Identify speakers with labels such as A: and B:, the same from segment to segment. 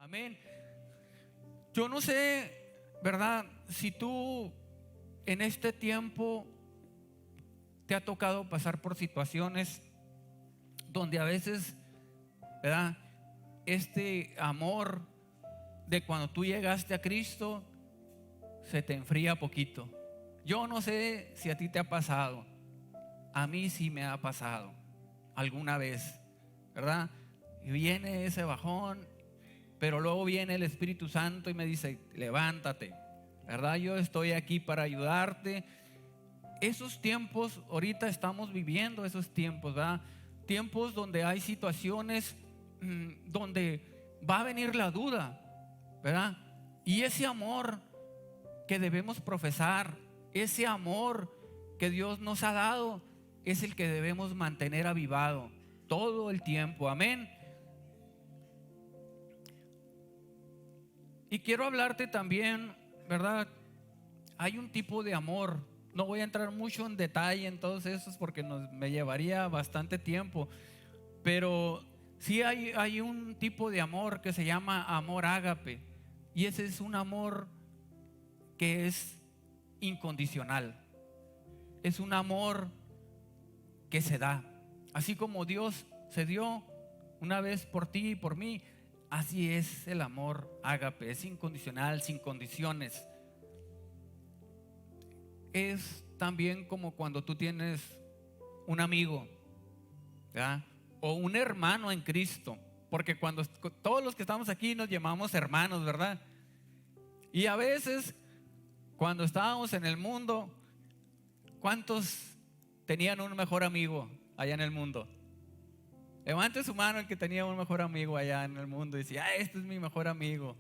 A: Amén. Yo no sé, ¿verdad? Si tú en este tiempo te ha tocado pasar por situaciones donde a veces, ¿verdad? Este amor de cuando tú llegaste a Cristo se te enfría poquito. Yo no sé si a ti te ha pasado. A mí sí me ha pasado alguna vez, ¿verdad? Y viene ese bajón, pero luego viene el Espíritu Santo y me dice: levántate, ¿verdad? Yo estoy aquí para ayudarte. Esos tiempos, ahorita estamos viviendo esos tiempos, ¿verdad? Tiempos donde hay situaciones donde va a venir la duda, ¿verdad? Y ese amor que debemos profesar, ese amor que Dios nos ha dado, es el que debemos mantener avivado todo el tiempo. Amén. Y quiero hablarte también, ¿verdad? Hay un tipo de amor. No voy a entrar mucho en detalle en todos esos porque me llevaría bastante tiempo. Pero sí hay un tipo de amor que se llama amor ágape. Y ese es un amor que es incondicional. Es un amor que se da. Así como Dios se dio una vez por ti y por mí, así es el amor ágape. Es incondicional, sin condiciones. Es también como cuando tú tienes un amigo, ¿verdad? O un hermano en Cristo. Porque cuando todos los que estamos aquí nos llamamos hermanos, ¿verdad? Y a veces cuando estábamos en el mundo, ¿cuántos tenían un mejor amigo allá en el mundo? Levante su mano el que tenía un mejor amigo allá en el mundo y decía: este es mi mejor amigo.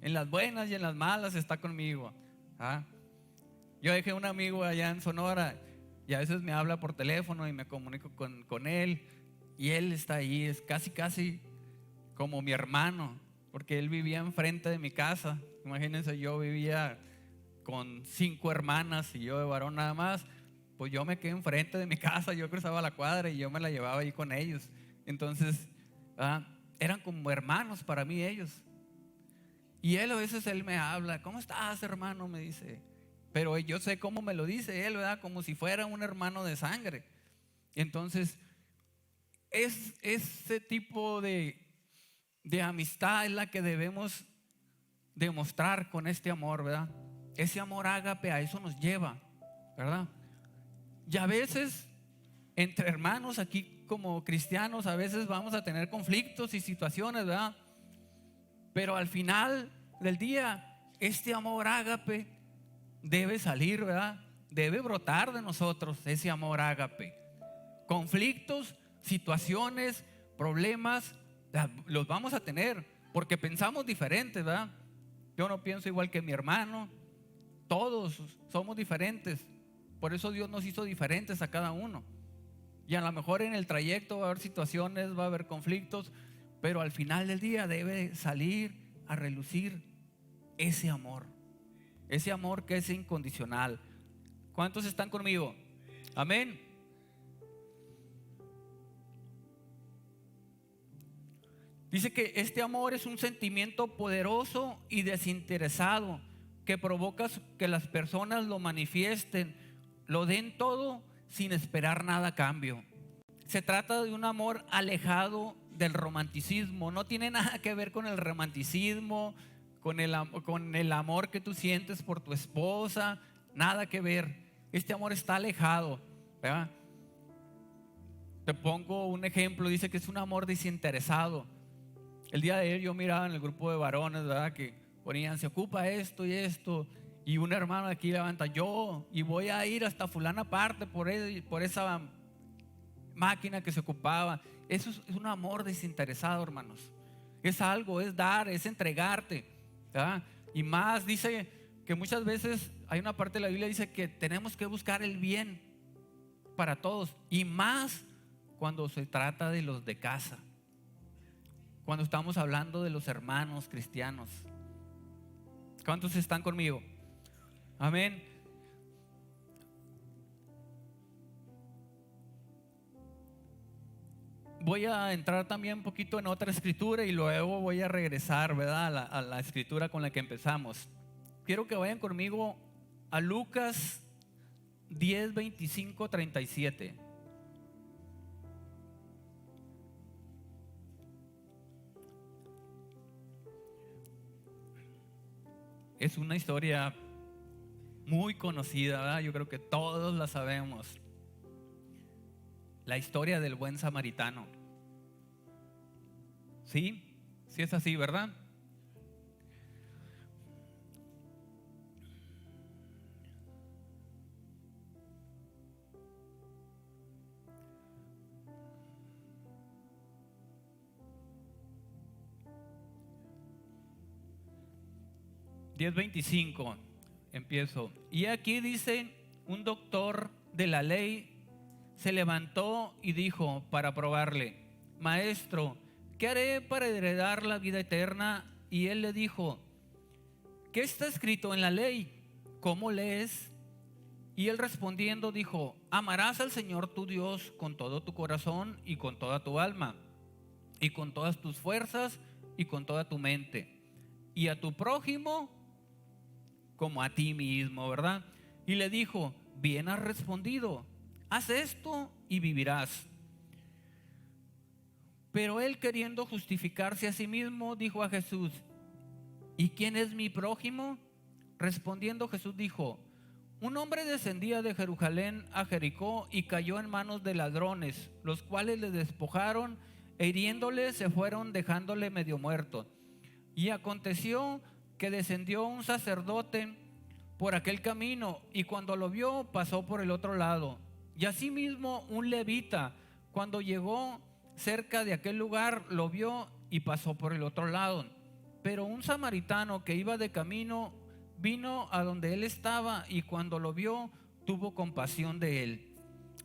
A: En las buenas y en las malas está conmigo. ¿Ah? Yo dejé un amigo allá en Sonora y a veces me habla por teléfono y me comunico con él. Y él está ahí, es casi como mi hermano, porque él vivía enfrente de mi casa. Imagínense, yo vivía con 5 hermanas y yo de varón nada más. Pues yo me quedé enfrente de mi casa, yo cruzaba la cuadra y yo me la llevaba ahí con ellos. Entonces, eran como hermanos para mí ellos. Y él a veces me habla: ¿cómo estás, hermano? Me dice. Pero yo sé cómo me lo dice él, ¿verdad? Como si fuera un hermano de sangre. Entonces, es ese tipo de amistad es la que debemos demostrar con este amor, ¿verdad? Ese amor ágape, a eso nos lleva, ¿verdad? Y a veces entre hermanos aquí como cristianos a veces vamos a tener conflictos y situaciones, ¿verdad? Pero al final del día este amor ágape debe salir, ¿verdad? Debe brotar de nosotros ese amor ágape. Conflictos, situaciones, problemas, los vamos a tener porque pensamos diferentes, ¿verdad? Yo no pienso igual que mi hermano. Todos somos diferentes. Por eso Dios nos hizo diferentes a cada uno. Y a lo mejor en el trayecto va a haber situaciones, va a haber conflictos, pero al final del día debe salir a relucir ese amor que es incondicional. ¿Cuántos están conmigo? Amén. Dice que este amor es un sentimiento poderoso y desinteresado que provoca que las personas lo manifiesten, lo den todo sin esperar nada a cambio. Se trata de un amor alejado del romanticismo. No tiene nada que ver con el romanticismo, con el amor que tú sientes por tu esposa. Nada que ver. Este amor está alejado, ¿verdad? Te pongo un ejemplo. Dice que es un amor desinteresado. El día de ayer yo miraba en el grupo de varones, ¿verdad? Que ponían: se ocupa esto y esto. Y un hermano de aquí levanta: yo, y voy a ir hasta fulana parte por esa máquina que se ocupaba. Eso es un amor desinteresado, hermanos. Es algo, es dar, es entregarte, ¿verdad? Y más, dice que muchas veces hay una parte de la Biblia dice que tenemos que buscar el bien para todos, y más cuando se trata de los de casa, cuando estamos hablando de los hermanos cristianos. ¿Cuántos están conmigo? Amén. voy a entrar también un poquito en otra escritura y luego voy a regresar, ¿verdad? A la escritura con la que empezamos. Quiero que vayan conmigo a Lucas 10, 25, 37. Es una historia muy conocida, ¿verdad? Yo creo que todos la sabemos. La historia del buen samaritano. ¿Sí? Sí es así, ¿verdad? Diez veinticinco, empiezo. Y aquí dice: un doctor de la ley se levantó y dijo para probarle: Maestro, ¿qué haré para heredar la vida eterna? Y él le dijo: ¿qué está escrito en la ley? ¿Cómo lees? Y él respondiendo dijo: amarás al Señor tu Dios con todo tu corazón y con toda tu alma y con todas tus fuerzas y con toda tu mente, y a tu prójimo como a ti mismo, ¿verdad? Y le dijo: bien has respondido, haz esto y vivirás. Pero él, queriendo justificarse a sí mismo, dijo a Jesús: ¿y quién es mi prójimo? Respondiendo Jesús dijo: un hombre descendía de Jerusalén a Jericó y cayó en manos de ladrones, los cuales le despojaron e hiriéndole se fueron, dejándole medio muerto. Y aconteció que descendió un sacerdote por aquel camino, y cuando lo vio pasó por el otro lado. Y asimismo un levita, cuando llegó cerca de aquel lugar, lo vio y pasó por el otro lado. Pero un samaritano que iba de camino vino a donde él estaba, y cuando lo vio tuvo compasión de él.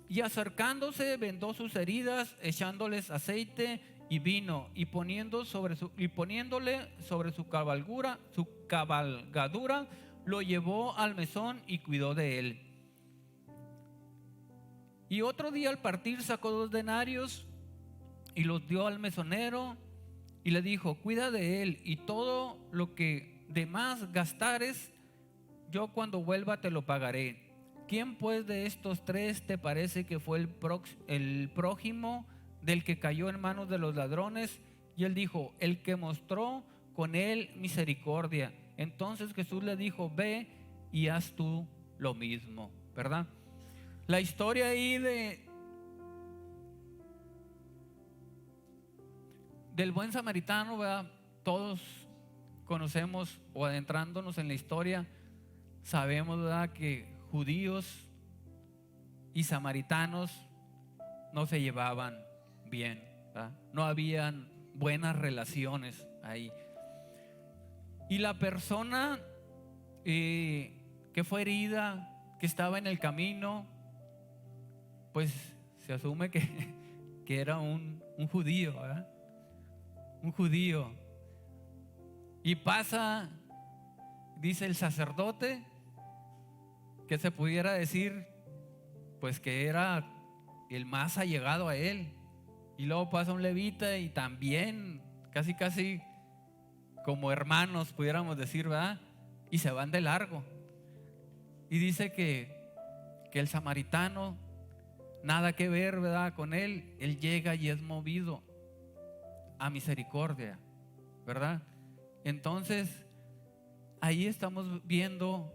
A: Y acercándose vendó sus heridas, echándoles aceite y vino, y poniéndole sobre su cabalgadura, lo llevó al mesón y cuidó de él. Y otro día al partir sacó 2 denarios y los dio al mesonero y le dijo: cuida de él, y todo lo que de más gastares, yo cuando vuelva te lo pagaré. ¿Quién pues de estos 3 te parece que fue el prójimo del que cayó en manos de los ladrones? Y él dijo: el que mostró con él misericordia. Entonces Jesús le dijo: ve y haz tú lo mismo, ¿verdad? La historia ahí del buen samaritano, ¿verdad? Todos conocemos, o adentrándonos en la historia, sabemos, ¿verdad?, que judíos y samaritanos no se llevaban bien, ¿verdad? No habían buenas relaciones ahí. Y la persona que fue herida, que estaba en el camino, pues se asume que era un judío, ¿verdad? Un judío. Y pasa, dice el sacerdote, que se pudiera decir pues que era el más allegado a él. Y luego pasa un levita y también casi como hermanos, pudiéramos decir, ¿verdad? Y se van de largo. Y dice que el samaritano, nada que ver, ¿verdad?, con él. Él llega y es movido a misericordia, ¿verdad? Entonces ahí estamos viendo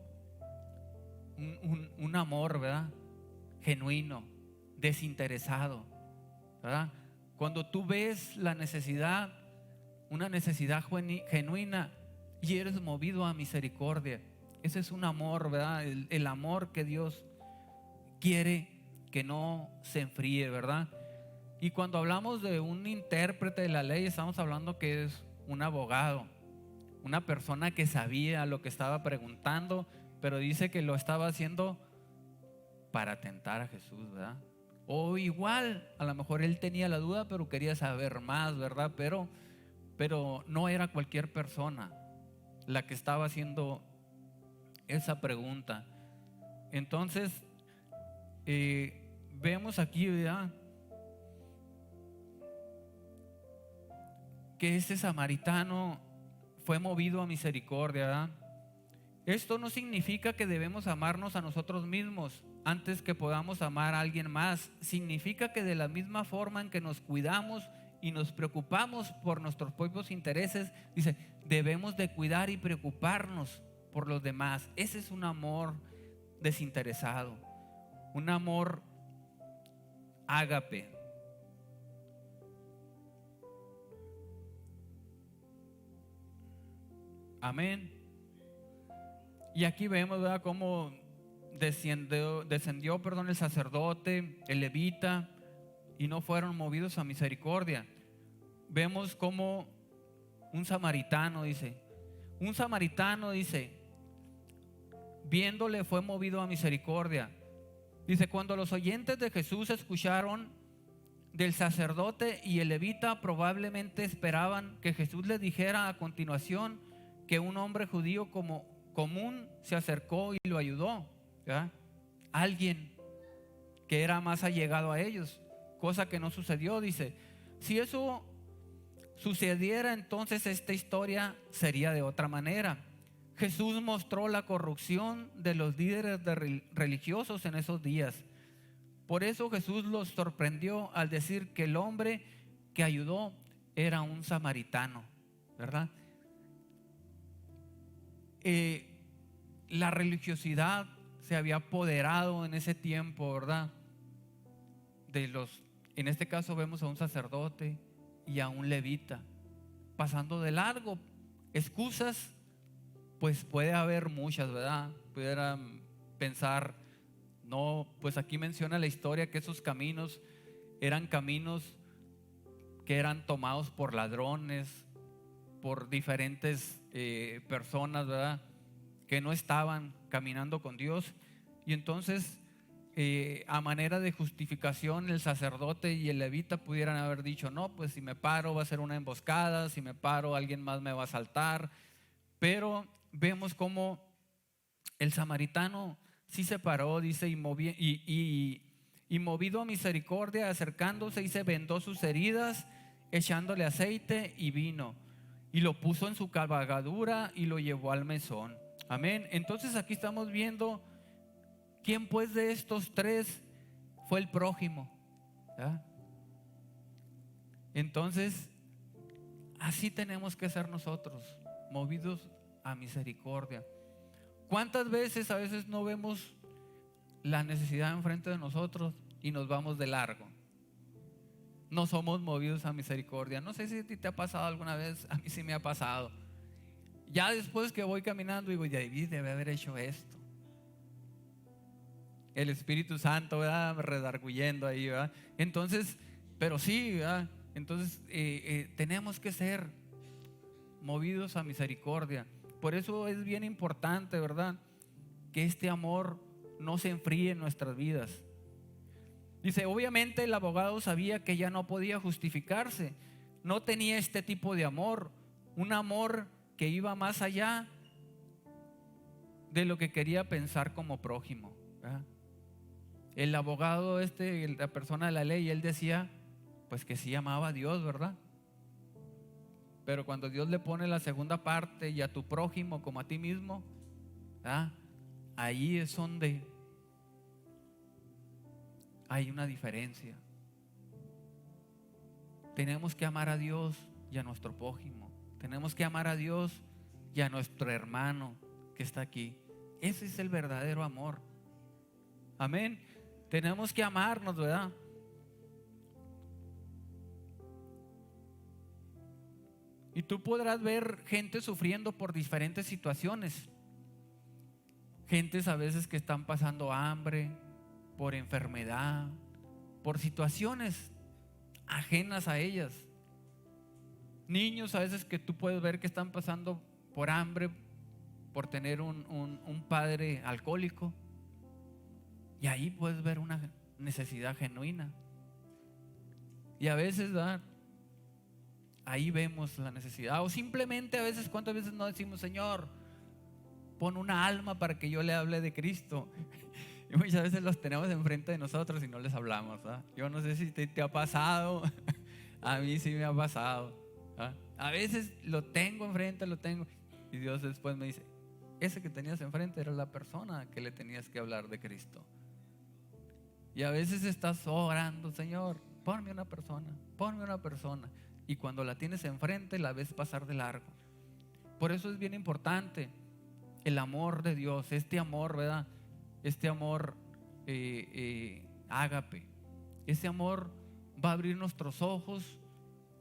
A: un amor, ¿verdad?, genuino, desinteresado, ¿verdad? Cuando tú ves la necesidad, una necesidad genuina, y eres movido a misericordia, ese es un amor, ¿verdad? El amor que Dios quiere que no se enfríe, ¿verdad? Y cuando hablamos de un intérprete de la ley, estamos hablando que es un abogado, una persona que sabía lo que estaba preguntando, pero dice que lo estaba haciendo para tentar a Jesús, ¿verdad? O igual, a lo mejor él tenía la duda, pero quería saber más, ¿verdad? Pero no era cualquier persona la que estaba haciendo esa pregunta. Entonces, vemos aquí, ¿verdad?, que ese samaritano fue movido a misericordia, ¿verdad? Esto no significa que debemos amarnos a nosotros mismos antes que podamos amar a alguien más. Significa que de la misma forma en que nos cuidamos y nos preocupamos por nuestros propios intereses, dice, debemos de cuidar y preocuparnos por los demás. Ese es un amor desinteresado, un amor ágape. Amén. Y aquí vemos, ¿verdad?, cómo descendió, el sacerdote, el levita, y no fueron movidos a misericordia. Vemos como un samaritano dice, viéndole fue movido a misericordia. Dice, cuando los oyentes de Jesús escucharon del sacerdote y el levita, probablemente esperaban que Jesús les dijera a continuación que un hombre judío como común se acercó y lo ayudó, ¿verdad? Alguien que era más allegado a ellos, cosa que no sucedió. Dice, si eso sucediera, entonces esta historia sería de otra manera. Jesús mostró la corrupción de los líderes religiosos en esos días. Por eso Jesús los sorprendió al decir que el hombre que ayudó era un samaritano, ¿verdad? La religiosidad se había apoderado en ese tiempo, ¿verdad? En este caso vemos a un sacerdote y a un levita pasando de largo. Excusas, pues puede haber muchas, ¿verdad? Pudieran pensar, no, pues aquí menciona la historia que esos caminos eran caminos que eran tomados por ladrones, por diferentes personas, ¿verdad?, que no estaban caminando con Dios. Y entonces a manera de justificación, el sacerdote y el levita pudieran haber dicho, no, pues si me paro va a ser una emboscada, si me paro alguien más me va a asaltar. Pero vemos cómo el samaritano sí se paró, dice, y movido a misericordia, acercándose, y se vendó sus heridas, echándole aceite y vino, y lo puso en su cabalgadura y lo llevó al mesón. Amén. Entonces aquí estamos viendo quién pues de estos tres fue el prójimo, ¿verdad? Entonces así tenemos que ser nosotros, movidos a misericordia. ¿Cuántas veces a veces no vemos la necesidad enfrente de nosotros y nos vamos de largo? No somos movidos a misericordia. No sé si a ti te ha pasado alguna vez, a mí sí me ha pasado. Ya después que voy caminando digo, ya debe haber hecho esto. El Espíritu Santo, ¿verdad?, redarguyendo ahí, ¿verdad? Entonces, pero sí, ¿verdad? Entonces tenemos que ser movidos a misericordia. Por eso es bien importante, ¿verdad?, que este amor no se enfríe en nuestras vidas. Dice, obviamente el abogado sabía que ya no podía justificarse, no tenía este tipo de amor, un amor que iba más allá de lo que quería pensar como prójimo, ¿verdad? El abogado la persona de la ley, él decía pues que sí amaba a Dios, ¿verdad? Pero cuando Dios le pone la segunda parte, y a tu prójimo como a ti mismo, ¿verdad?, ahí es donde hay una diferencia. Tenemos que amar a Dios y a nuestro prójimo. Tenemos que amar a Dios y a nuestro hermano que está aquí. Ese es el verdadero amor. Amén. Tenemos que amarnos, ¿verdad? Y tú podrás ver gente sufriendo por diferentes situaciones. Gentes a veces que están pasando hambre, por enfermedad, por situaciones ajenas a ellas. Niños a veces que tú puedes ver que están pasando por hambre, por tener un padre alcohólico. Y ahí puedes ver una necesidad genuina. Y a veces, ¿verdad?, ahí vemos la necesidad. O simplemente a veces, ¿cuántas veces no decimos, Señor, pon una alma para que yo le hable de Cristo? Y muchas veces los tenemos enfrente de nosotros y no les hablamos, ¿verdad? Yo no sé si te ha pasado. A mí sí me ha pasado. ¿Ah? A veces lo tengo enfrente, lo tengo, y Dios después me dice: ese que tenías enfrente era la persona que le tenías que hablar de Cristo. Y a veces estás orando: Señor, ponme una persona, ponme una persona. Y cuando la tienes enfrente, la ves pasar de largo. Por eso es bien importante el amor de Dios, este amor, ¿verdad? Este amor ágape. Ese amor va a abrir nuestros ojos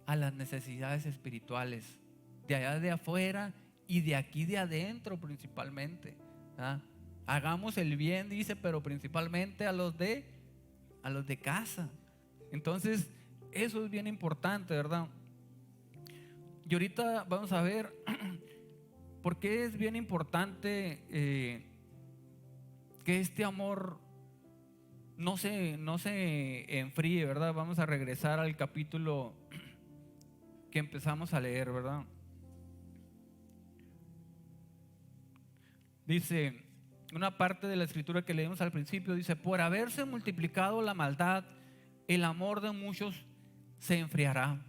A: a las necesidades espirituales, de allá de afuera y de aquí de adentro principalmente, ¿verdad? Hagamos el bien, dice, pero principalmente a los de casa. Entonces, eso es bien importante, ¿verdad? Y ahorita vamos a ver por qué es bien importante que este amor no se enfríe, ¿verdad? Vamos a regresar al capítulo que empezamos a leer, ¿verdad? Dice, una parte de la escritura que leímos al principio, dice: por haberse multiplicado la maldad, el amor de muchos se enfriará.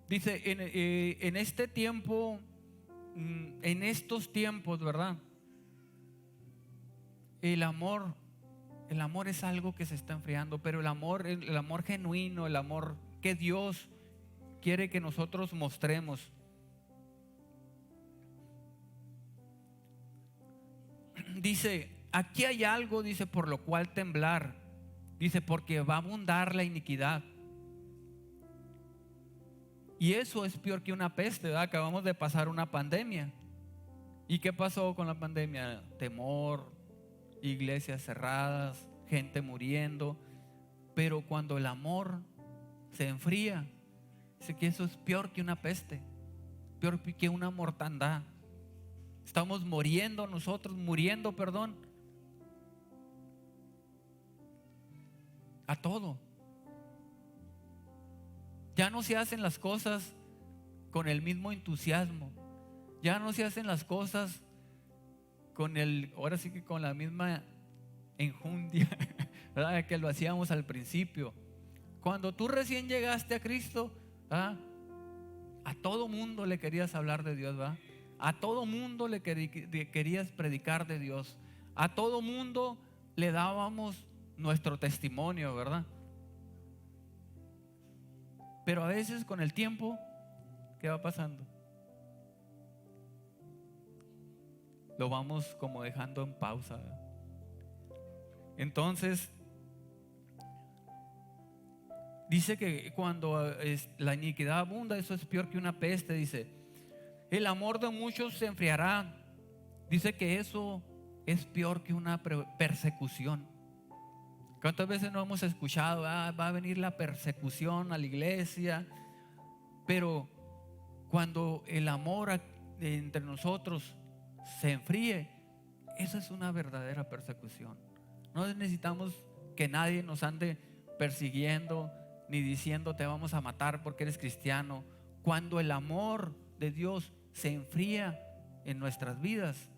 A: Dice, en este tiempo, en estos tiempos, ¿verdad? El amor es algo que se está enfriando, pero el amor genuino, el amor que Dios quiere que nosotros mostremos. Dice, aquí hay algo, dice, por lo cual temblar. Dice, porque va a abundar la iniquidad. Y eso es peor que una peste, ¿verdad? Acabamos de pasar una pandemia. ¿Y qué pasó con la pandemia? Temor, iglesias cerradas, gente muriendo. Pero cuando el amor se enfría, dice que eso es peor que una peste, peor que una mortandad. Estamos muriendo, perdón, a todo. Ya no se hacen las cosas con el mismo entusiasmo. Ya no se hacen las cosas ahora sí que con la misma enjundia, ¿verdad? Que lo hacíamos al principio. Cuando tú recién llegaste a Cristo, ¿verdad? A todo mundo le querías hablar de Dios, ¿verdad? A todo mundo le querías predicar de Dios. A todo mundo le dábamos nuestro testimonio, ¿verdad? Pero a veces con el tiempo, ¿qué va pasando? Lo vamos como dejando en pausa, ¿verdad? Entonces, dice que cuando la iniquidad abunda, eso es peor que una peste. Dice, el amor de muchos se enfriará. Dice que eso es peor que una persecución. ¿Cuántas veces no hemos escuchado? Va a venir la persecución a la iglesia. Pero cuando el amor entre nosotros se enfríe, eso es una verdadera persecución. No necesitamos que nadie nos ande persiguiendo ni diciendo: te vamos a matar porque eres cristiano. Cuando el amor de Dios se enfría en nuestras vidas,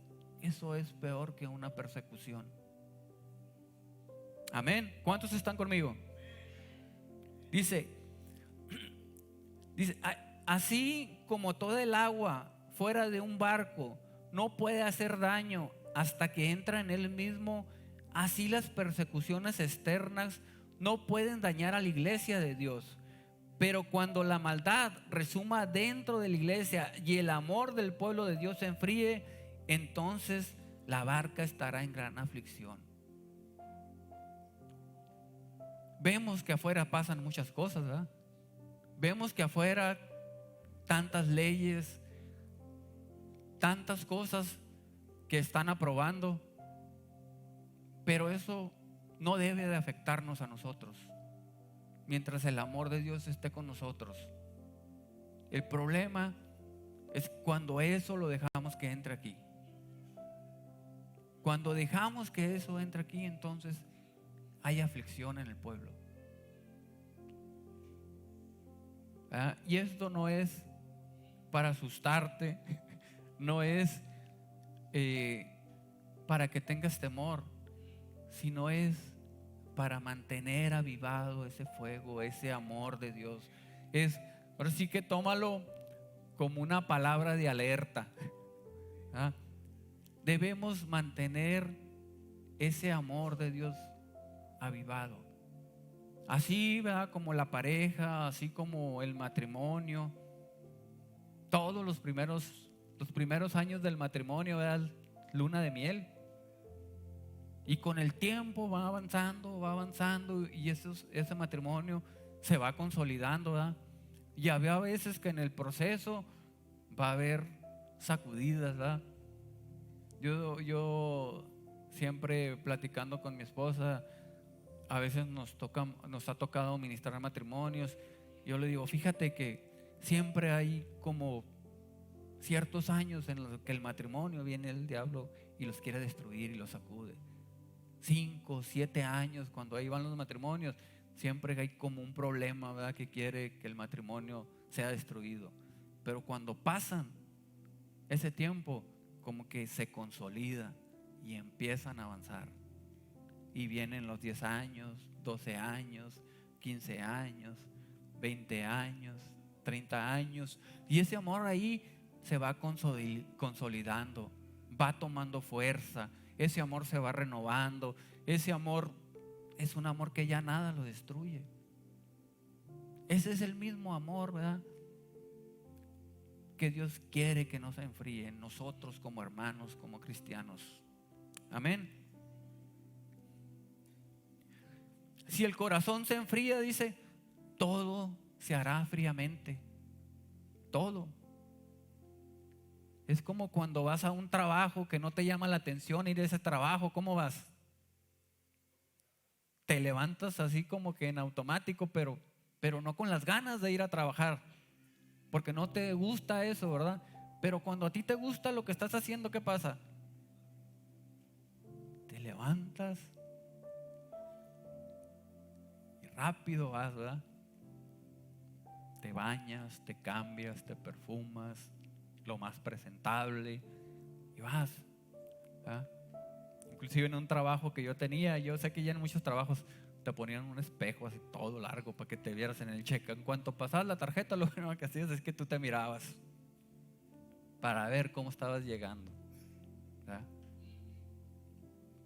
A: eso es peor que una persecución. Amén. ¿Cuántos están conmigo? Dice, así como toda el agua fuera de un barco no puede hacer daño hasta que entra en él mismo, así las persecuciones externas no pueden dañar a la iglesia de Dios. Pero cuando la maldad resuma dentro de la iglesia y el amor del pueblo de Dios se enfríe, entonces la barca estará en gran aflicción. Vemos que afuera pasan muchas cosas, ¿verdad? Vemos que afuera tantas leyes, tantas cosas que están aprobando, pero eso no debe de afectarnos a nosotros mientras el amor de Dios esté con nosotros. El problema es cuando eso lo dejamos que entre aquí. Cuando dejamos que eso entre aquí, entonces hay aflicción en el pueblo. Y esto no es para asustarte, no es para que tengas temor, sino es para mantener avivado ese fuego, ese amor de Dios. Ahora sí que tómalo como una palabra de alerta. ¿Ah? Debemos mantener ese amor de Dios avivado. Así, ¿verdad? Como la pareja, así como el matrimonio. Todos los primeros años del matrimonio, ¿verdad? Luna de miel. Y con el tiempo va avanzando y ese matrimonio se va consolidando, ¿verdad? Y había veces que en el proceso va a haber sacudidas, ¿verdad? Yo siempre platicando con mi esposa, a veces nos ha tocado ministrar matrimonios. Yo le digo, fíjate que siempre hay como ciertos años en los que el matrimonio viene el diablo y los quiere destruir y los sacude. 5, 7 años, cuando ahí van los matrimonios, siempre hay como un problema, ¿verdad? Que quiere que el matrimonio sea destruido. Pero cuando pasan ese tiempo, como que se consolida y empiezan a avanzar. Y vienen los 10 años, 12 años, 15 años, 20 años, 30 años. Y ese amor ahí se va consolidando, va tomando fuerza. Ese amor se va renovando. Ese amor es un amor que ya nada lo destruye. Ese es el mismo amor, ¿verdad? Que Dios quiere que no se enfríe en nosotros como hermanos, como cristianos. Amén. Si el corazón se enfría, dice, todo se hará fríamente. Todo. Es como cuando vas a un trabajo que no te llama la atención ir a ese trabajo. ¿Cómo vas? Te levantas así como que en automático, pero no con las ganas de ir a trabajar, porque no te gusta eso, ¿verdad? Pero cuando a ti te gusta lo que estás haciendo, ¿qué pasa? Te levantas y rápido vas, ¿verdad? Te bañas, te cambias, te perfumas, lo más presentable y vas, ¿verdad? Inclusive en un trabajo que yo tenía, yo sé que ya en muchos trabajos te ponían un espejo así todo largo para que te vieras en el cheque. En cuanto pasabas la tarjeta, lo único que hacías es que tú te mirabas para ver cómo estabas llegando, ¿verdad?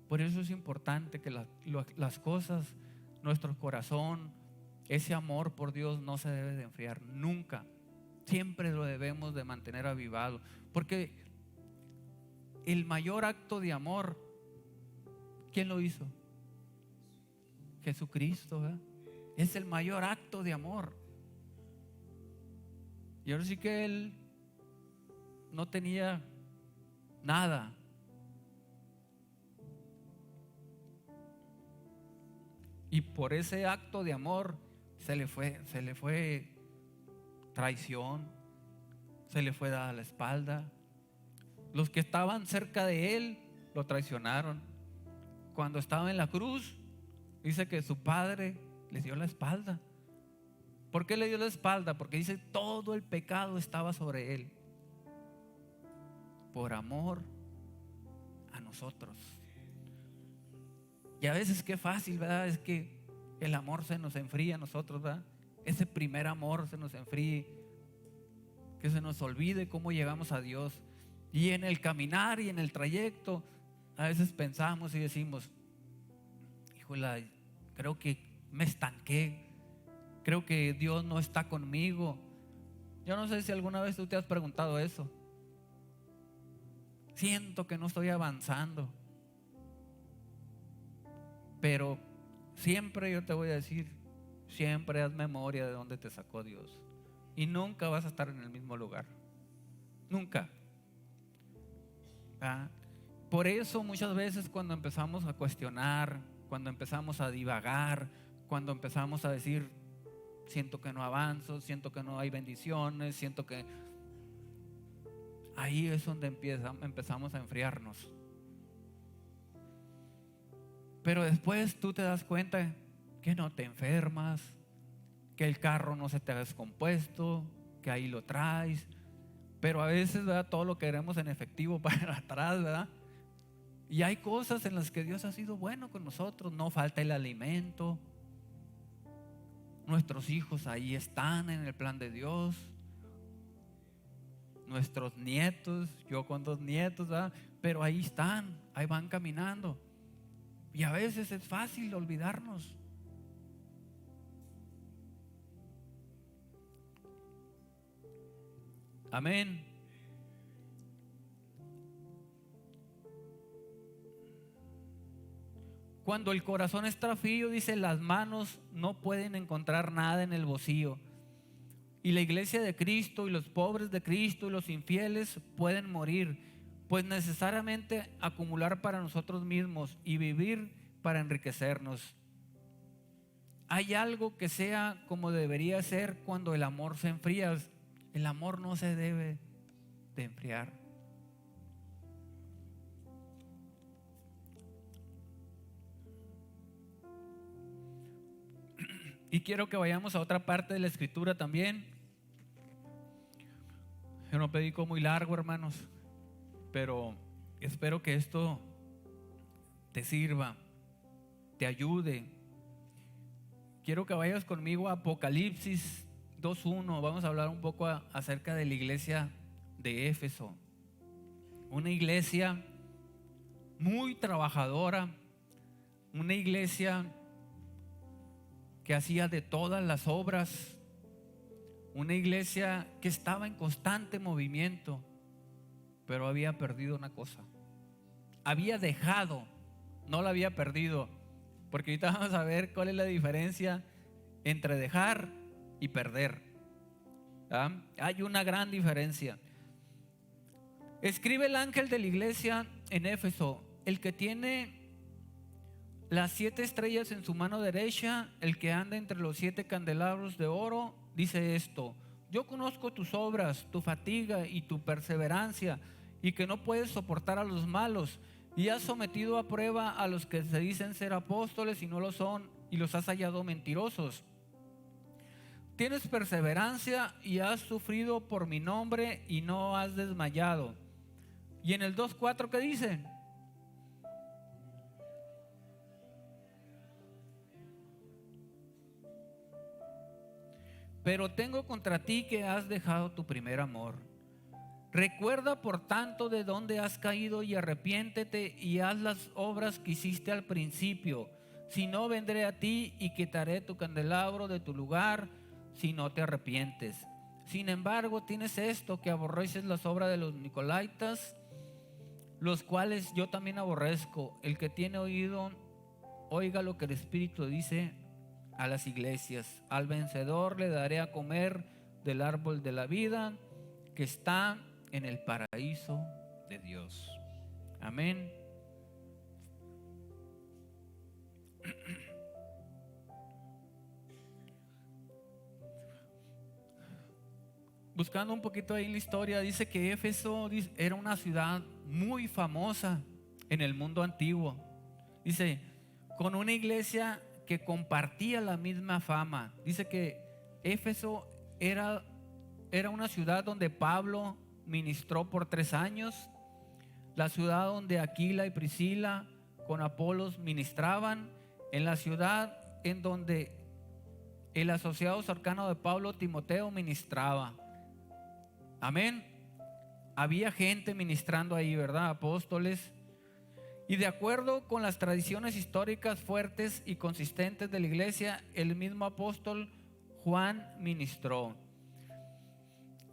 A: Por eso es importante que las cosas, nuestro corazón, ese amor por Dios no se debe de enfriar nunca. Siempre lo debemos de mantener avivado, porque el mayor acto de amor, ¿quién lo hizo? Jesucristo, ¿verdad? Es el mayor acto de amor. Y ahora sí que Él no tenía nada. Y por ese acto de amor se le fue traición, se le fue dada la espalda. Los que estaban cerca de Él lo traicionaron. Cuando estaba en la cruz, dice que su padre le dio la espalda. ¿Por qué le dio la espalda? Porque dice todo el pecado estaba sobre Él, por amor a nosotros. Y a veces qué fácil, ¿verdad? Es que el amor se nos enfría a nosotros, ¿verdad? Ese primer amor se nos enfríe, que se nos olvide cómo llegamos a Dios. Y en el caminar y en el trayecto, a veces pensamos y decimos, híjole, creo que me estanqué, creo que Dios no está conmigo. Yo no sé si alguna vez tú te has preguntado eso. Siento que no estoy avanzando. Pero siempre yo te voy a decir, siempre haz memoria de dónde te sacó Dios. Y nunca vas a estar en el mismo lugar. Nunca. ¿Ah? Por eso muchas veces cuando empezamos a cuestionar, cuando empezamos a divagar, cuando empezamos a decir, siento que no avanzo, siento que no hay bendiciones, siento que... Ahí es donde empezamos a enfriarnos. Pero después tú te das cuenta que no te enfermas, que el carro no se te ha descompuesto, que ahí lo traes. Pero a veces, ¿verdad? Todo lo queremos en efectivo para atrás, ¿verdad? Y hay cosas en las que Dios ha sido bueno con nosotros. No falta el alimento. Nuestros hijos ahí están en el plan de Dios. Nuestros nietos, yo con 2 nietos, ¿verdad? Pero ahí están, ahí van caminando. Y a veces es fácil olvidarnos. Amén. Cuando el corazón está frío, dice, las manos no pueden encontrar nada en el bolsillo. Y la iglesia de Cristo y los pobres de Cristo y los infieles pueden morir, pues necesariamente acumular para nosotros mismos y vivir para enriquecernos. Hay algo que sea como debería ser cuando el amor se enfría. El amor no se debe de enfriar. Y quiero que vayamos a otra parte de la escritura también. Yo no predico muy largo, hermanos, pero espero que esto te sirva, te ayude. Quiero que vayas conmigo a Apocalipsis 2:1. Vamos a hablar un poco acerca de la iglesia de Éfeso. Una iglesia muy trabajadora, una iglesia que hacía de todas las obras, una iglesia que estaba en constante movimiento, pero había perdido una cosa. Había dejado, no la había perdido, porque ahorita vamos a ver cuál es la diferencia entre dejar y perder. ¿Ah? Hay una gran diferencia. Escribe el ángel de la iglesia en Éfeso, el que tiene las 7 estrellas en su mano derecha, el que anda entre los 7 candelabros de oro, dice esto: yo conozco tus obras, tu fatiga y tu perseverancia, y que no puedes soportar a los malos, y has sometido a prueba a los que se dicen ser apóstoles y no lo son, y los has hallado mentirosos. Tienes perseverancia y has sufrido por mi nombre y no has desmayado. Y en el 2:4, ¿qué dice? Pero tengo contra ti que has dejado tu primer amor. Recuerda por tanto de dónde has caído y arrepiéntete y haz las obras que hiciste al principio. Si no, vendré a ti y quitaré tu candelabro de tu lugar si no te arrepientes. Sin embargo, tienes esto, que aborreces las obras de los nicolaítas, los cuales yo también aborrezco. El que tiene oído, oiga lo que el Espíritu dice a las iglesias. Al vencedor le daré a comer del árbol de la vida que está en el paraíso de Dios. Amén. Buscando un poquito ahí en la historia, dice que Éfeso era una ciudad muy famosa en el mundo antiguo. Dice, con una iglesia que compartía la misma fama. Dice que Éfeso era una ciudad donde Pablo ministró por 3 años, la ciudad donde Aquila y Priscila con Apolos ministraban, en la ciudad en donde el asociado cercano de Pablo, Timoteo, ministraba. Amén. Había gente ministrando ahí, ¿verdad? Apóstoles. Y de acuerdo con las tradiciones históricas fuertes y consistentes de la iglesia, el mismo apóstol Juan ministró.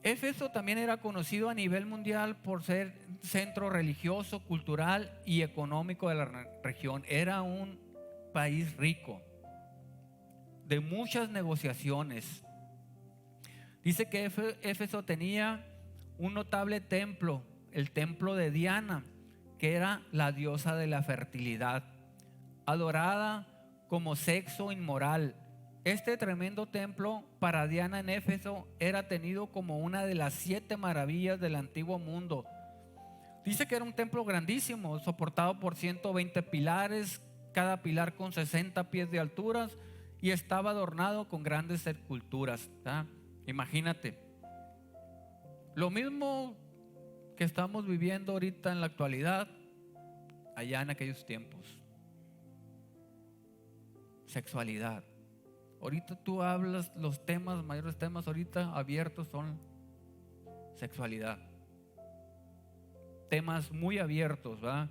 A: Éfeso también era conocido a nivel mundial por ser centro religioso, cultural y económico de la región. Era un país rico, de muchas negociaciones. Dice que Éfeso tenía un notable templo, el templo de Diana, que era la diosa de la fertilidad, adorada como sexo inmoral. Este tremendo templo para Diana en Éfeso era tenido como una de las 7 maravillas del antiguo mundo. Dice que era un templo grandísimo, soportado por 120 pilares, cada pilar con 60 pies de altura, y estaba adornado con grandes esculturas. Imagínate, lo mismo que estamos viviendo ahorita en la actualidad, allá en aquellos tiempos. Sexualidad. Ahorita tú hablas, los temas, mayores temas ahorita abiertos son sexualidad. Temas muy abiertos, ¿verdad?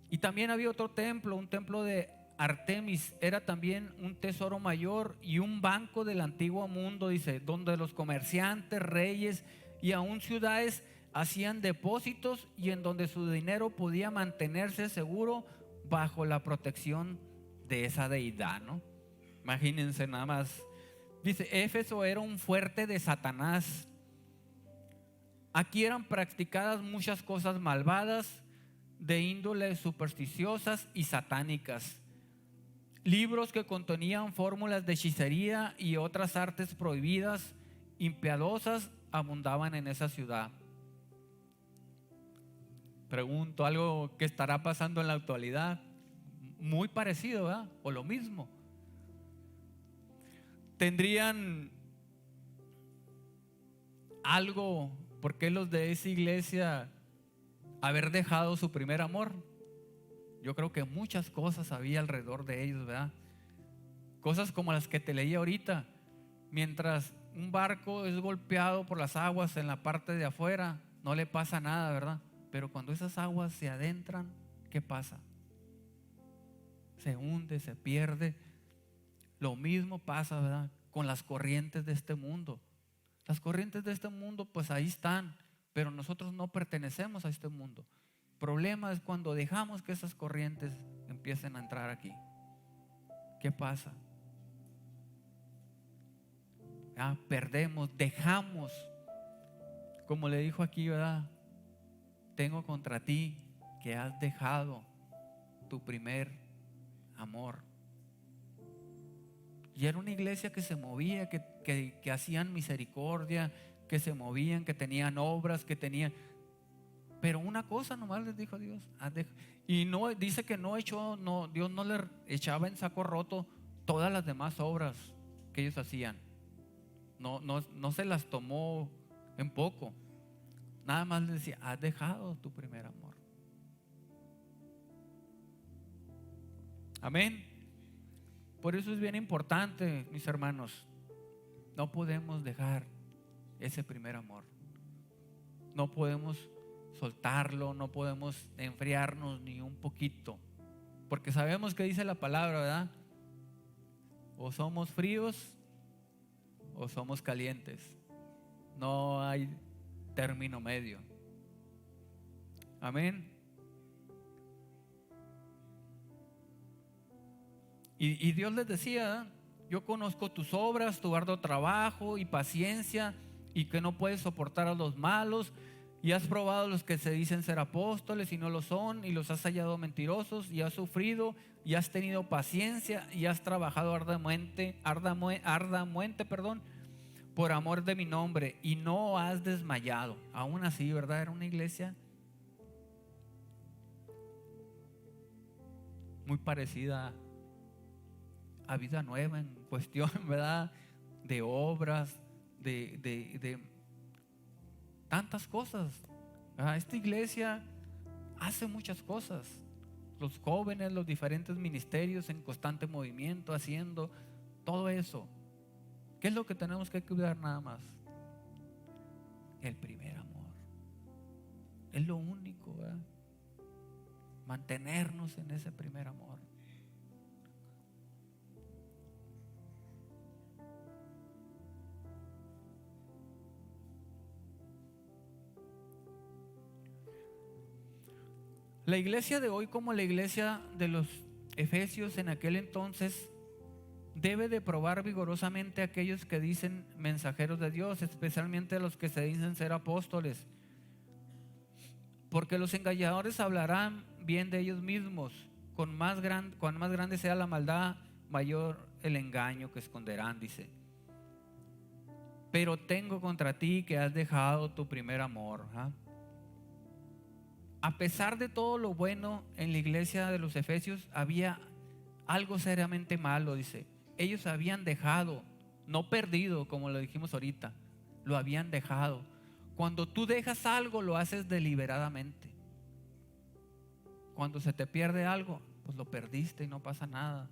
A: Y también había otro templo, un templo de Artemis. Era también un tesoro mayor y un banco del antiguo mundo, dice, donde los comerciantes, reyes y aún ciudades hacían depósitos y en donde su dinero podía mantenerse seguro bajo la protección de esa deidad, ¿no? Imagínense nada más. Dice, Éfeso era un fuerte de Satanás. Aquí eran practicadas muchas cosas malvadas de índole supersticiosas y satánicas. Libros que contenían fórmulas de hechicería y otras artes prohibidas, impiadosas, abundaban en esa ciudad. Pregunto, ¿algo que estará pasando en la actualidad? Muy parecido, ¿verdad? O lo mismo. ¿Tendrían algo, por qué los de esa iglesia haber dejado su primer amor? Yo creo que muchas cosas había alrededor de ellos, ¿verdad? Cosas como las que te leí ahorita. Mientras un barco es golpeado por las aguas en la parte de afuera, no le pasa nada, ¿verdad? Pero cuando esas aguas se adentran, ¿qué pasa? Se hunde, se pierde. Lo mismo pasa, ¿verdad?, con las corrientes de este mundo. Las corrientes de este mundo, pues ahí están, pero nosotros no pertenecemos a este mundo. El problema es cuando dejamos que esas corrientes empiecen a entrar aquí. ¿Qué pasa? Perdemos, dejamos. Como le dijo aquí, ¿verdad? Tengo contra ti que has dejado tu primer amor. Y era una iglesia que se movía, que hacían misericordia, que se movían, que tenían obras, que tenían. Pero una cosa nomás les dijo Dios. Y no dice que Dios no le echaba en saco roto todas las demás obras que ellos hacían. No se las tomó en poco. Nada más les decía, has dejado tu primer amor. Amén. Por eso es bien importante, mis hermanos, no podemos dejar ese primer amor. No podemos soltarlo, no podemos enfriarnos ni un poquito, porque sabemos que dice la palabra, ¿verdad? O somos fríos o somos calientes. No hay término medio. Amén. Y Dios les decía, yo conozco tus obras, tu arduo trabajo y paciencia, y que no puedes soportar a los malos, y has probado a los que se dicen ser apóstoles y no lo son, y los has hallado mentirosos, y has sufrido y has tenido paciencia y has trabajado arduamente, por amor de mi nombre, y no has desmayado. Aún así, ¿verdad? Era una iglesia muy parecida a Vida Nueva en cuestión, ¿verdad?, de obras, de tantas cosas. Esta iglesia hace muchas cosas. Los jóvenes, los diferentes ministerios en constante movimiento, haciendo todo eso. ¿Qué es lo que tenemos que cuidar nada más? El primer amor. Es lo único, ¿verdad? Mantenernos en ese primer amor. La iglesia de hoy, como la iglesia de los Efesios en aquel entonces, debe de probar vigorosamente a aquellos que dicen mensajeros de Dios, especialmente a los que se dicen ser apóstoles, porque los engañadores hablarán bien de ellos mismos. Cuando más grande sea la maldad, mayor el engaño que esconderán, dice. Pero tengo contra ti que has dejado tu primer amor. A pesar de todo lo bueno en la iglesia de los Efesios, había algo seriamente malo, dice. Ellos habían dejado, no perdido, como lo dijimos ahorita, lo habían dejado. Cuando tú dejas algo, lo haces deliberadamente. cuando se te pierde algo, pues lo perdiste y no pasa nada.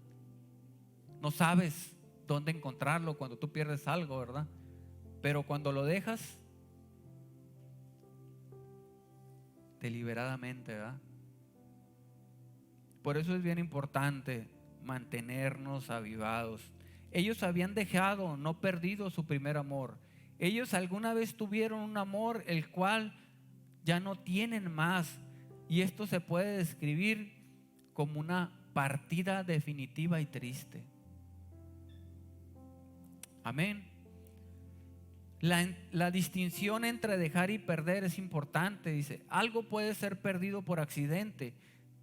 A: No sabes dónde encontrarlo cuando tú pierdes algo, ¿verdad? Pero cuando lo dejas deliberadamente, ¿verdad? Por eso es bien importante mantenernos avivados. Ellos habían dejado, no perdido su primer amor. Ellos alguna vez tuvieron un amor el cual ya no tienen más. Y esto se puede describir como una partida definitiva y triste. Amén. La distinción entre dejar y perder es importante. Dice, algo puede ser perdido por accidente,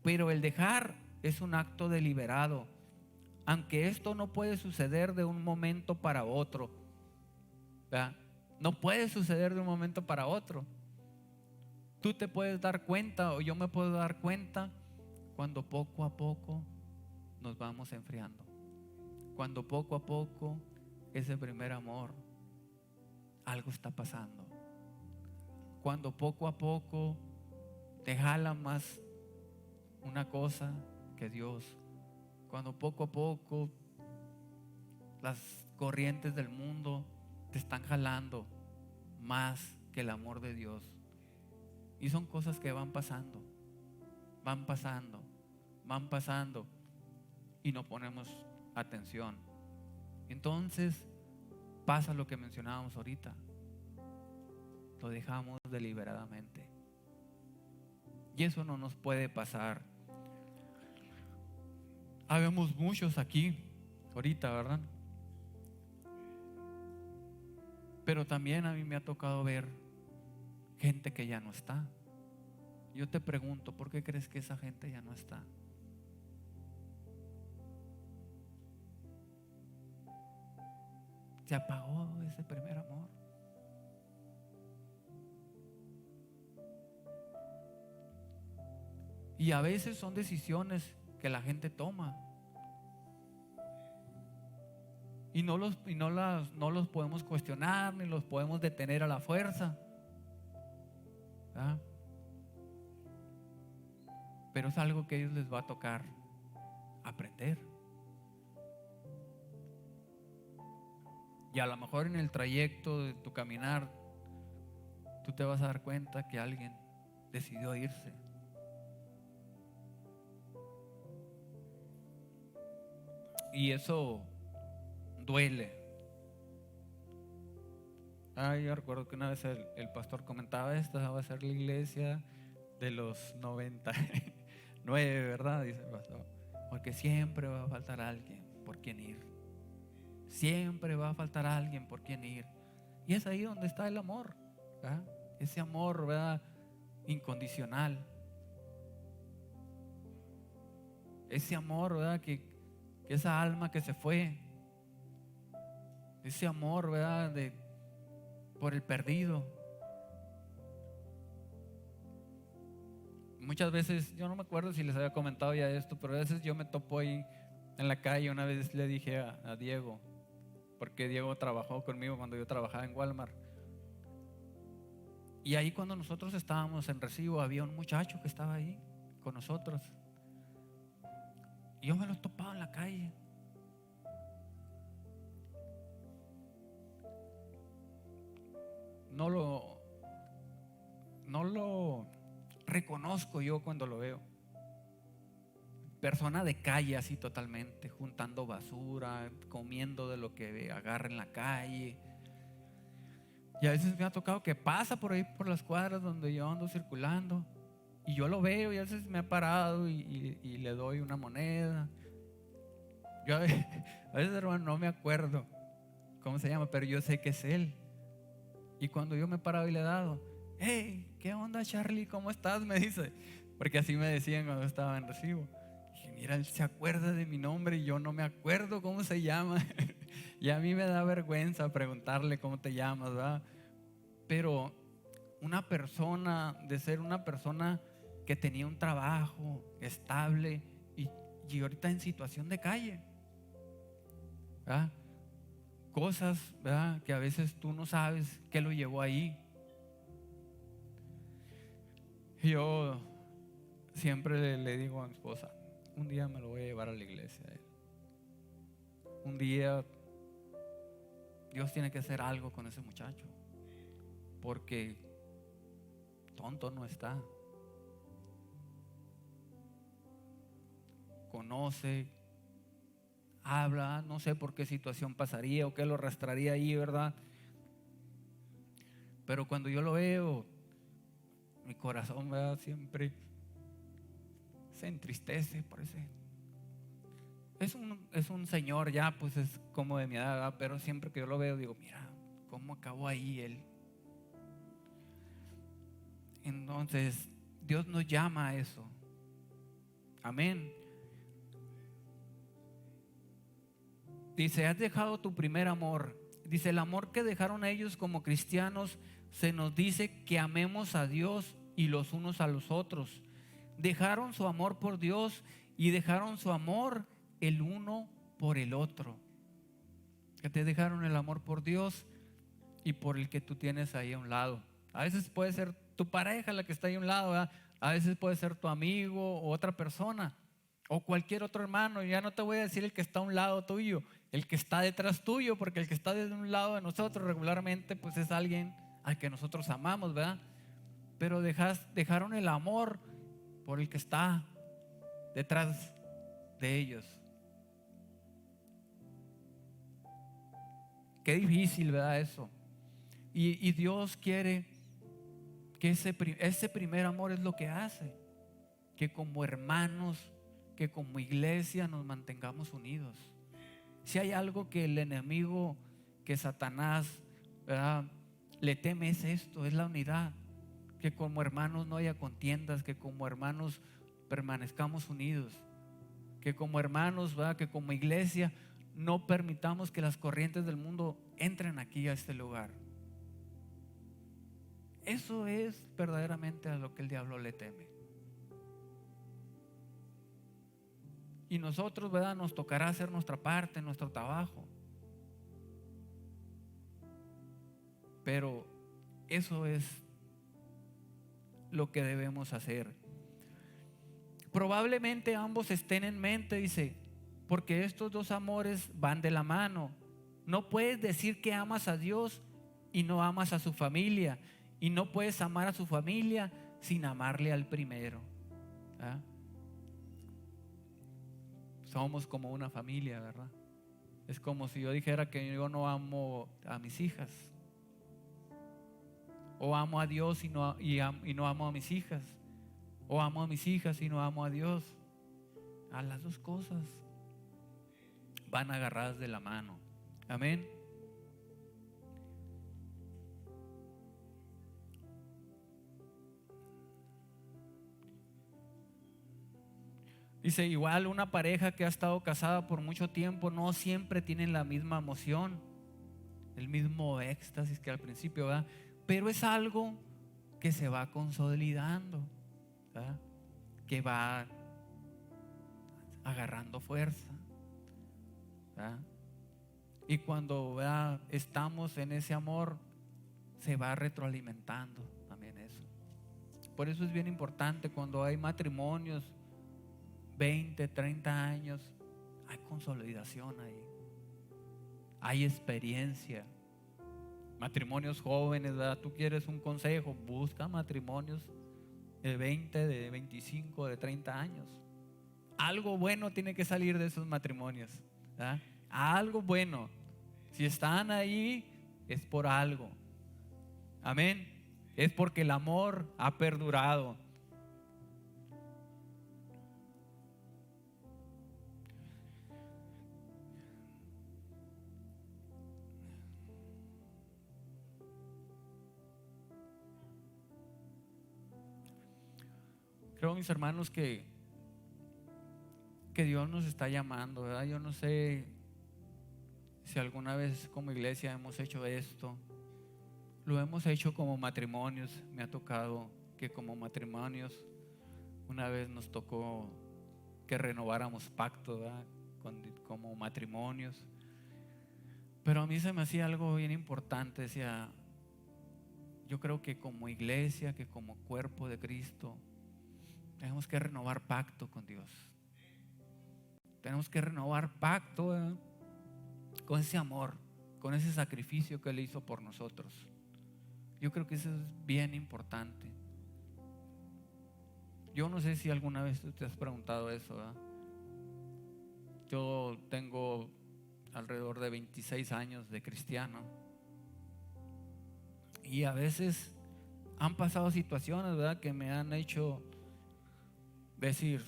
A: pero el dejar es un acto deliberado, aunque esto no puede suceder de un momento para otro, ¿verdad? No puede suceder de un momento para otro. Tú te puedes dar cuenta, o yo me puedo dar cuenta, cuando poco a poco nos vamos enfriando, cuando poco a poco ese primer amor, algo está pasando, cuando poco a poco te jala más una cosa que Dios, cuando poco a poco las corrientes del mundo te están jalando más que el amor de Dios. Y son cosas que van pasando, van pasando, van pasando, y no ponemos atención. Entonces pasa lo que mencionábamos ahorita, lo dejamos deliberadamente. Y eso no nos puede pasar. Habemos muchos aquí ahorita, ¿verdad? Pero también a mí me ha tocado ver gente que ya no está. Yo te pregunto, ¿por qué crees que esa gente ya no está? Se apagó ese primer amor. Y a veces son decisiones que la gente toma. Y no los podemos cuestionar, ni los podemos detener a la fuerza, ¿verdad? Pero es algo que a ellos les va a tocar aprender. Y a lo mejor en el trayecto de tu caminar, tú te vas a dar cuenta que alguien decidió irse. Y eso duele. Yo recuerdo que una vez el pastor comentaba, esta va a ser la iglesia de los 99, ¿verdad? Dice el pastor, porque siempre va a faltar alguien por quien ir. Siempre va a faltar alguien por quien ir. Y es ahí donde está el amor, ¿verdad? Ese amor, ¿verdad? Incondicional. Ese amor, ¿verdad? Que esa alma que se fue. Ese amor, ¿verdad? Por el perdido. Muchas veces, yo no me acuerdo si les había comentado ya esto, pero a veces yo me topo ahí en la calle. Una vez le dije a Diego, porque Diego trabajó conmigo cuando yo trabajaba en Walmart. Y ahí cuando nosotros estábamos en Recibo, había un muchacho que estaba ahí con nosotros. Y yo me lo topaba en la calle. No lo reconozco yo cuando lo veo. Persona de calle así totalmente, juntando basura, comiendo de lo que agarra en la calle. Y a veces me ha tocado que pasa por ahí por las cuadras donde yo ando circulando, y yo lo veo, y a veces me ha parado y le doy una moneda. Yo a veces, hermano, no me acuerdo cómo se llama, pero yo sé que es él. Y cuando yo me he parado y le he dado, hey, ¿qué onda, Charlie? ¿Cómo estás? Me dice, porque así me decían cuando estaba en Recibo. Y mira, él se acuerda de mi nombre y yo no me acuerdo cómo se llama. Y a mí me da vergüenza preguntarle cómo te llamas, ¿verdad? Pero una persona, de ser una persona que tenía un trabajo estable y ahorita en situación de calle, ¿verdad? Cosas, ¿verdad?, que a veces tú no sabes qué lo llevó ahí. Yo siempre le digo a mi esposa, un día me lo voy a llevar a la iglesia. Un día Dios tiene que hacer algo con ese muchacho, porque tonto no está. Conoce, habla, no sé por qué situación pasaría o qué lo arrastraría ahí, ¿verdad? Pero cuando yo lo veo, mi corazón, ¿verdad?, siempre se entristece por ese. Es un señor ya, pues es como de mi edad, ¿verdad? Pero siempre que yo lo veo digo, mira, ¿cómo acabó ahí él? Entonces, Dios nos llama a eso. Amén. Dice, has dejado tu primer amor. Dice, el amor que dejaron ellos como cristianos, se nos dice que amemos a Dios y los unos a los otros. Dejaron su amor por Dios y dejaron su amor el uno por el otro. Que te dejaron el amor por Dios y por el que tú tienes ahí a un lado. A veces puede ser tu pareja la que está ahí a un lado, ¿verdad? A veces puede ser tu amigo o otra persona o cualquier otro hermano. Ya no te voy a decir el que está a un lado tuyo, el que está detrás tuyo, porque el que está desde un lado de nosotros regularmente pues es alguien al que nosotros amamos, ¿verdad? Pero dejaron el amor por el que está detrás de ellos. Qué difícil, ¿verdad? Eso. Y Dios quiere que ese primer amor es lo que hace que como hermanos, que como iglesia nos mantengamos unidos. Si hay algo que el enemigo, que Satanás, ¿verdad?, le teme, es esto, es la unidad. Que como hermanos no haya contiendas, que como hermanos permanezcamos unidos, que como hermanos, ¿verdad?, que como iglesia no permitamos que las corrientes del mundo entren aquí a este lugar. Eso es verdaderamente a lo que el diablo le teme. Y nosotros, ¿verdad?, nos tocará hacer nuestra parte, nuestro trabajo. Pero eso es lo que debemos hacer. Probablemente ambos estén en mente, dice, porque estos dos amores van de la mano. No puedes decir que amas a Dios y no amas a su familia, y no puedes amar a su familia sin amarle al primero. ¿Ah? Somos como una familia, ¿verdad? Es como si yo dijera que yo no amo a mis hijas, o amo a Dios y no amo a mis hijas, o amo a mis hijas y no amo a Dios. A las dos cosas van agarradas de la mano. Amén. Dice, igual una pareja que ha estado casada por mucho tiempo no siempre tienen la misma emoción, el mismo éxtasis que al principio, ¿verdad? Pero es algo que se va consolidando, ¿verdad?, que va agarrando fuerza, ¿verdad? Y cuando, ¿verdad?, estamos en ese amor, se va retroalimentando también eso. Por eso es bien importante cuando hay matrimonios 20, 30 años, hay consolidación ahí, hay experiencia. Matrimonios jóvenes, ¿verdad? Tú quieres un consejo, busca matrimonios de 20, de 25, de 30 años. Algo bueno tiene que salir de esos matrimonios, ¿verdad? Algo bueno. Si están ahí es por algo. Amén. Es porque el amor ha perdurado. Creo, mis hermanos, que Dios nos está llamando, ¿verdad? Yo no sé si alguna vez como iglesia hemos hecho esto. Lo hemos hecho como matrimonios. Me ha tocado que como matrimonios una vez nos tocó que renováramos pacto, ¿verdad?, como matrimonios. Pero a mí se me hacía algo bien importante. Decía, yo creo que como iglesia, que como cuerpo de Cristo, Tenemos que renovar pacto con Dios. Tenemos que renovar pacto con ese amor, con ese sacrificio que Él hizo por nosotros. Yo creo que eso es bien importante. Yo no sé si alguna vez tú te has preguntado eso, ¿verdad? Yo tengo alrededor de 26 años de cristiano y a veces han pasado situaciones, ¿verdad?, que me han hecho decir,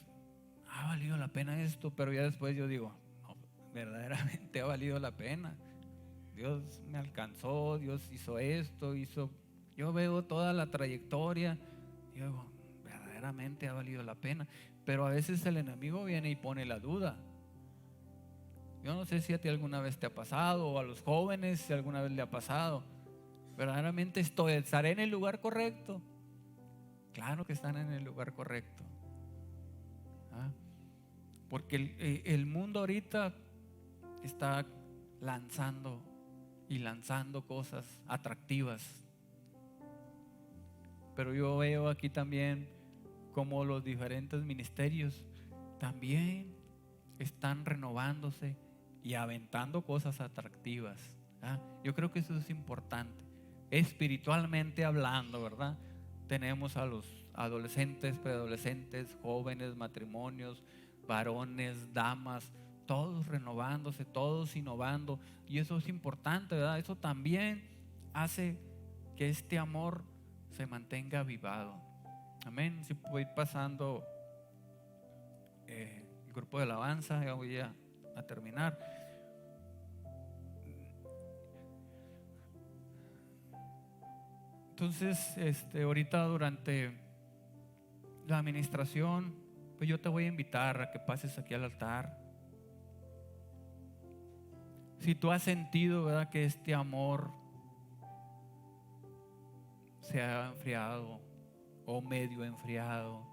A: ha valido la pena esto, pero ya después yo digo, no, verdaderamente ha valido la pena. Dios me alcanzó, Dios hizo esto, yo veo toda la trayectoria y digo, verdaderamente ha valido la pena. Pero a veces el enemigo viene y pone la duda. Yo no sé si a ti alguna vez te ha pasado, o a los jóvenes si alguna vez le ha pasado. ¿Verdaderamente estaré en el lugar correcto? Claro que están en el lugar correcto. ¿Ah? Porque el mundo ahorita está lanzando y lanzando cosas atractivas. Pero yo veo aquí también como los diferentes ministerios también están renovándose y aventando cosas atractivas. ¿Ah? Yo creo que eso es importante. Espiritualmente hablando, ¿verdad? Tenemos a los adolescentes, preadolescentes, jóvenes, matrimonios, varones, damas, todos renovándose, todos innovando. Y eso es importante, ¿verdad? Eso también hace que este amor se mantenga avivado. Amén. Si puedo ir pasando el grupo de alabanza, ya voy a terminar. Entonces, ahorita durante la administración, pues yo te voy a invitar a que pases aquí al altar. Si tú has sentido, ¿verdad?, que este amor se ha enfriado o medio enfriado,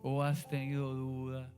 A: o has tenido duda,